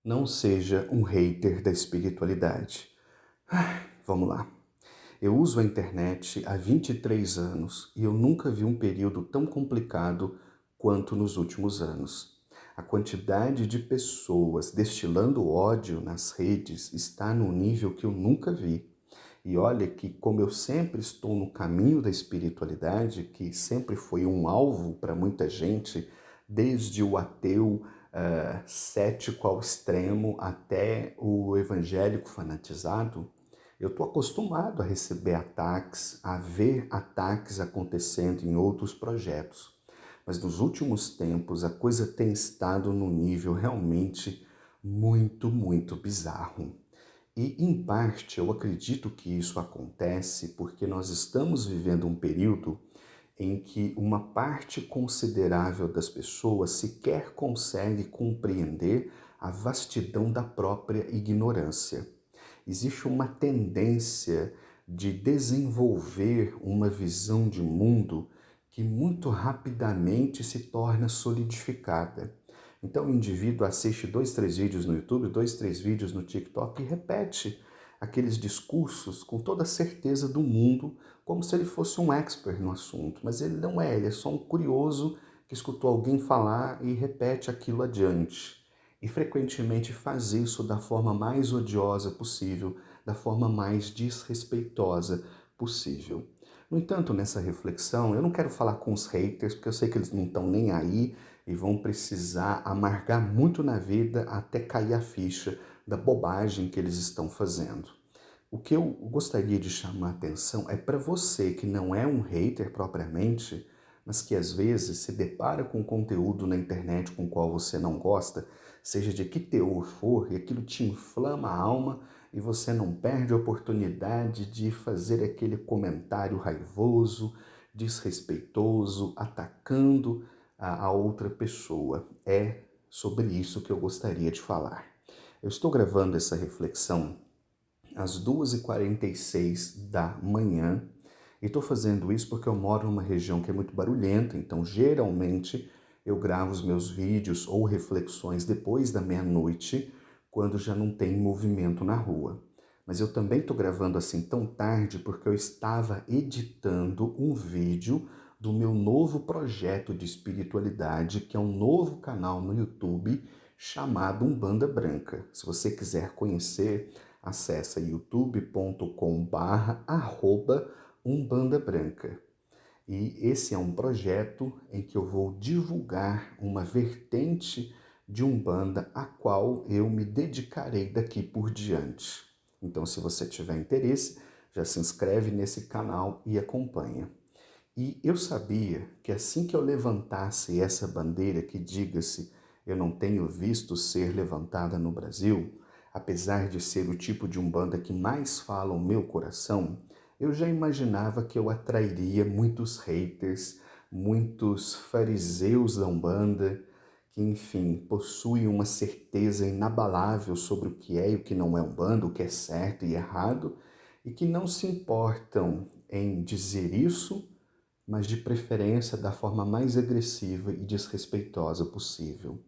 Não seja um hater da espiritualidade. Vamos lá. Eu uso a internet há 23 anos e eu nunca vi um período tão complicado quanto nos últimos anos. A quantidade de pessoas destilando ódio nas redes está num nível que eu nunca vi. E olha que, como eu sempre estou no caminho da espiritualidade, que sempre foi um alvo para muita gente, desde o ateu cético ao extremo até o evangélico fanatizado, eu estou acostumado a receber ataques, a ver ataques acontecendo em outros projetos. Mas nos últimos tempos a coisa tem estado num nível realmente muito bizarro. E, em parte, eu acredito que isso acontece porque nós estamos vivendo um período em que uma parte considerável das pessoas sequer consegue compreender a vastidão da própria ignorância. Existe uma tendência de desenvolver uma visão de mundo que muito rapidamente se torna solidificada. Então o indivíduo assiste 2, 3 vídeos no YouTube, 2, 3 vídeos no TikTok e repete aqueles discursos com toda a certeza do mundo, como se ele fosse um expert no assunto. Mas ele não é, ele é só um curioso que escutou alguém falar e repete aquilo adiante. E frequentemente faz isso da forma mais odiosa possível, da forma mais desrespeitosa possível. No entanto, nessa reflexão, eu não quero falar com os haters, porque eu sei que eles não estão nem aí e vão precisar amargar muito na vida até cair a ficha da bobagem que eles estão fazendo. O que eu gostaria de chamar a atenção é para você que não é um hater propriamente, mas que às vezes se depara com conteúdo na internet com o qual você não gosta, seja de que teor for, e aquilo te inflama a alma e você não perde a oportunidade de fazer aquele comentário raivoso, desrespeitoso, atacando a outra pessoa. É sobre isso que eu gostaria de falar. Eu estou gravando essa reflexão às 2h46 da manhã. E estou fazendo isso porque eu moro numa região que é muito barulhenta, então geralmente eu gravo os meus vídeos ou reflexões depois da meia-noite, quando já não tem movimento na rua. Mas eu também estou gravando assim tão tarde porque eu estava editando um vídeo do meu novo projeto de espiritualidade, que é um novo canal no YouTube chamado Umbanda Branca. Se você quiser conhecer, acessa youtube.com/Umbanda Branca. E esse é um projeto em que eu vou divulgar uma vertente de Umbanda a qual eu me dedicarei daqui por diante. Então, se você tiver interesse, já se inscreve nesse canal e acompanha. E eu sabia que assim que eu levantasse essa bandeira que diga-se eu não tenho visto ser levantada no Brasil, apesar de ser o tipo de umbanda que mais fala o meu coração, eu já imaginava que eu atrairia muitos haters, muitos fariseus da umbanda, que enfim, possuem uma certeza inabalável sobre o que é e o que não é umbanda, o que é certo e errado, e que não se importam em dizer isso, mas de preferência da forma mais agressiva e desrespeitosa possível.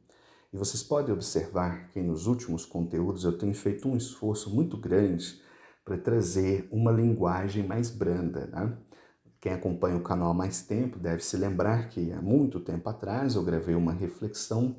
E vocês podem observar que nos últimos conteúdos eu tenho feito um esforço muito grande para trazer uma linguagem mais branda, né? Quem acompanha o canal há mais tempo deve se lembrar que há muito tempo atrás eu gravei uma reflexão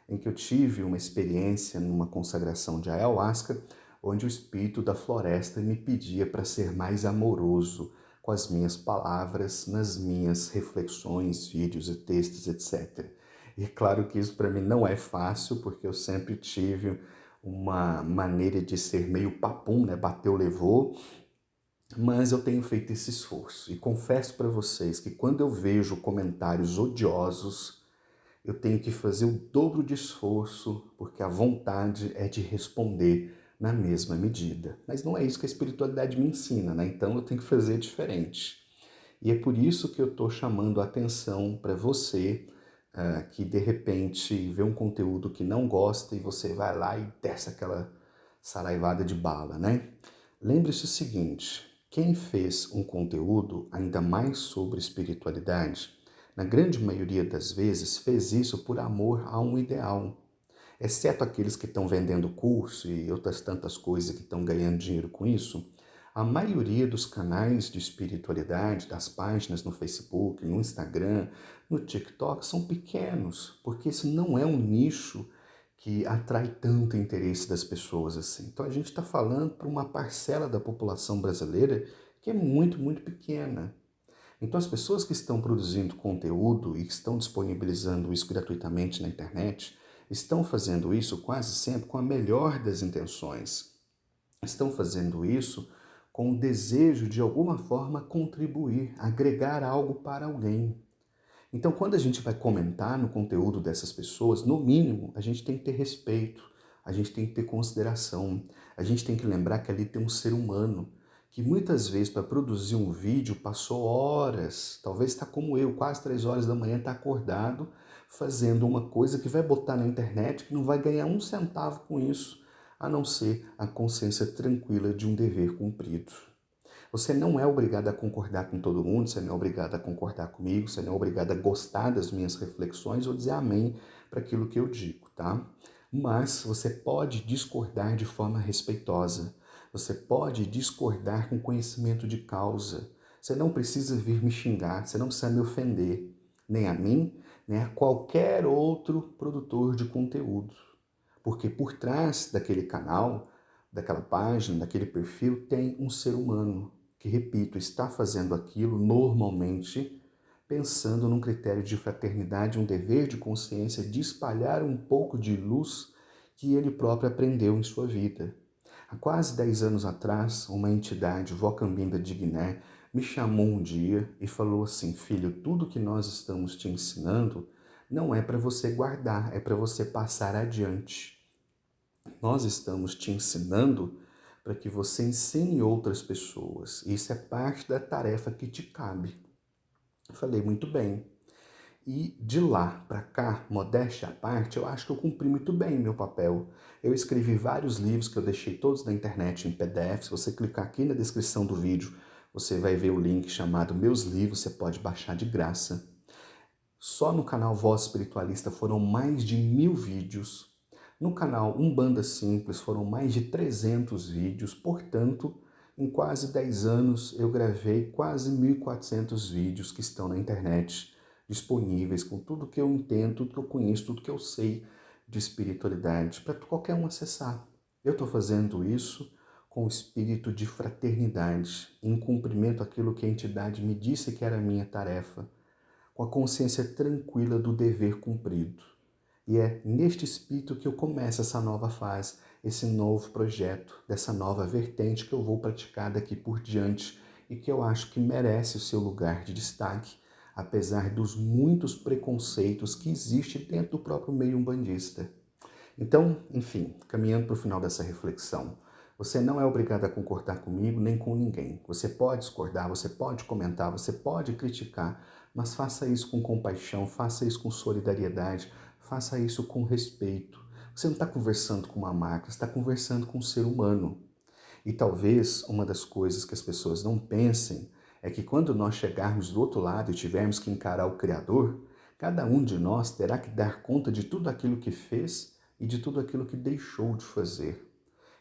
em que eu tive uma experiência numa consagração de ayahuasca, onde o espírito da floresta me pedia para ser mais amoroso com as minhas palavras, nas minhas reflexões, vídeos e textos, etc. E é claro que isso para mim não é fácil, porque eu sempre tive uma maneira de ser meio papum, né? Bateu, levou, mas eu tenho feito esse esforço. E confesso para vocês que quando eu vejo comentários odiosos, eu tenho que fazer o dobro de esforço, porque a vontade é de responder na mesma medida. Mas não é isso que a espiritualidade me ensina, né? Então eu tenho que fazer diferente. E é por isso que eu estou chamando a atenção para você que de repente vê um conteúdo que não gosta e você vai lá e desce aquela saraivada de bala, né? Lembre-se o seguinte: quem fez um conteúdo ainda mais sobre espiritualidade, na grande maioria das vezes fez isso por amor a um ideal. exceto aqueles que estão vendendo curso e outras tantas coisas que estão ganhando dinheiro com isso, a maioria dos canais de espiritualidade, das páginas no Facebook, no Instagram, no TikTok, são pequenos, porque isso não é um nicho que atrai tanto interesse das pessoas assim. Então a gente está falando para uma parcela da população brasileira que é muito, muito pequena. Então as pessoas que estão produzindo conteúdo e que estão disponibilizando isso gratuitamente na internet, estão fazendo isso quase sempre com a melhor das intenções. Estão fazendo isso com o desejo de alguma forma contribuir, agregar algo para alguém. Então, quando a gente vai comentar no conteúdo dessas pessoas, no mínimo, a gente tem que ter respeito, a gente tem que ter consideração, a gente tem que lembrar que ali tem um ser humano que muitas vezes para produzir um vídeo passou horas, talvez está como eu, quase 3 horas da manhã, está acordado, fazendo uma coisa que vai botar na internet que não vai ganhar um centavo com isso, a não ser a consciência tranquila de um dever cumprido. Você não é obrigado a concordar com todo mundo, você não é obrigado a concordar comigo, você não é obrigado a gostar das minhas reflexões ou dizer amém para aquilo que eu digo, tá? Mas você pode discordar de forma respeitosa. Você pode discordar com conhecimento de causa. Você não precisa vir me xingar, você não precisa me ofender, nem a mim, nem a qualquer outro produtor de conteúdo. Porque por trás daquele canal, daquela página, daquele perfil, tem um ser humano que, repito, está fazendo aquilo normalmente pensando num critério de fraternidade, um dever de consciência de espalhar um pouco de luz que ele próprio aprendeu em sua vida. Há quase 10 anos atrás, uma entidade, Vó Cambinda de Guiné, me chamou um dia e falou assim: filho, tudo que nós estamos te ensinando não é para você guardar, é para você passar adiante. Nós estamos te ensinando para que você ensine outras pessoas. Isso é parte da tarefa que te cabe. Eu falei, muito bem. E de lá para cá, modéstia à parte, eu acho que eu cumpri muito bem meu papel. Eu escrevi vários livros que eu deixei todos na internet em PDF. Se você clicar aqui na descrição do vídeo, você vai ver o link chamado Meus Livros, você pode baixar de graça. Só no canal Voz Espiritualista foram mais de 1000 vídeos. No canal Umbanda Simples foram mais de 300 vídeos. Portanto, em quase 10 anos eu gravei quase 1400 vídeos que estão na internet, disponíveis com tudo que eu entendo, tudo que eu conheço, tudo que eu sei de espiritualidade, para qualquer um acessar. Eu estou fazendo isso com o espírito de fraternidade, em cumprimento àquilo que a entidade me disse que era a minha tarefa, com a consciência tranquila do dever cumprido. E é neste espírito que eu começo essa nova fase, esse novo projeto, dessa nova vertente que eu vou praticar daqui por diante e que eu acho que merece o seu lugar de destaque, apesar dos muitos preconceitos que existem dentro do próprio meio umbandista. Então, enfim, caminhando para o final dessa reflexão, você não é obrigado a concordar comigo nem com ninguém. Você pode discordar, você pode comentar, você pode criticar, mas faça isso com compaixão, faça isso com solidariedade, faça isso com respeito. Você não está conversando com uma máquina, você está conversando com um ser humano. E talvez uma das coisas que as pessoas não pensem é que quando nós chegarmos do outro lado e tivermos que encarar o Criador, cada um de nós terá que dar conta de tudo aquilo que fez e de tudo aquilo que deixou de fazer.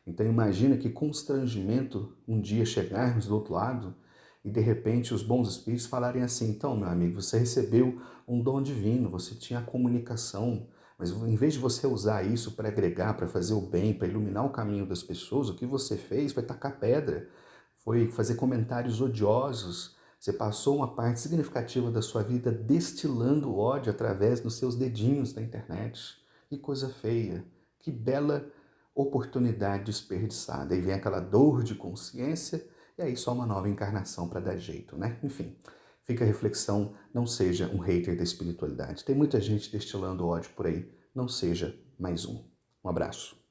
Então imagina que constrangimento um dia chegarmos do outro lado e de repente os bons espíritos falarem assim: então, meu amigo, você recebeu um dom divino, você tinha a comunicação, mas em vez de você usar isso para agregar, para fazer o bem, para iluminar o caminho das pessoas, o que você fez foi tacar pedra, foi fazer comentários odiosos. Você passou uma parte significativa da sua vida destilando ódio através dos seus dedinhos na internet. Que coisa feia, que bela oportunidade desperdiçada. E vem aquela dor de consciência e aí só uma nova encarnação para dar jeito, né? Enfim, fica a reflexão, não seja um hater da espiritualidade. Tem muita gente destilando ódio por aí, não seja mais um. Um abraço.